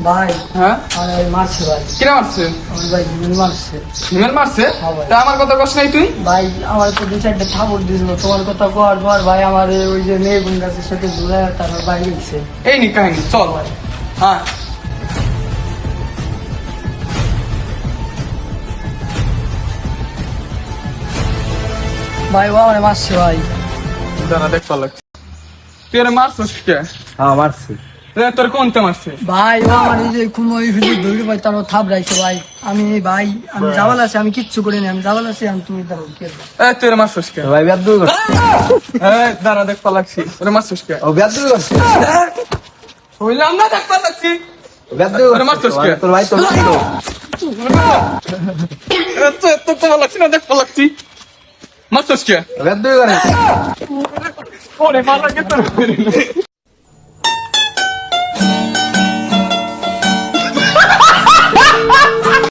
ভাই হ্যাঁ আমার ভাই মারছে ভাই, কিরা মারছে? আমার ভাই হিমেল মারছে। হিমেল মারছে? হ্যাঁ ভাই। তা আমার কথা কস নাই তুই? ভাই আমার তো দু চারটে থাপড় দিয়েছিল, তোমার কথা কর পর ভাই আমার ওই যে মেয়ে বোন গাছের সাথে ঘুরে তারপর বাড়ি গেছে। এই নি কাহিনী, চল। হ্যাঁ ভাই ও আমার মারছে ভাই। দাঁড়া দেখতে লাগছে। তুই এর মারছিস কে? হ্যাঁ মারছি। তোর কোনটা মারছে? ভাই ও আমার এই যে কোনো ওই হুজুর ধরে ভাই তারও থাপ রাখছে ভাই। আমি ভাই আমি যাওয়াল আছি, আমি কিচ্ছু করিনি, আমি যাওয়াল আছি, আমি তুমি দাঁড়ো কে তুই এর মারছিস কে? ভাই বেয়াদবি করছে। দাঁড়া দেখতে লাগছি। তোর মারছিস কে? ও বেয়াদবি করছে। হইলাম না দেখতে লাগছি। বেয়াদবি তোর মারছিস কে? তোর ভাই তোর ছিল। তোর তো লাগছি না দেখতে লাগছি। মারছিস কে? বেয়াদবি করে। ওরে মারা গেছে।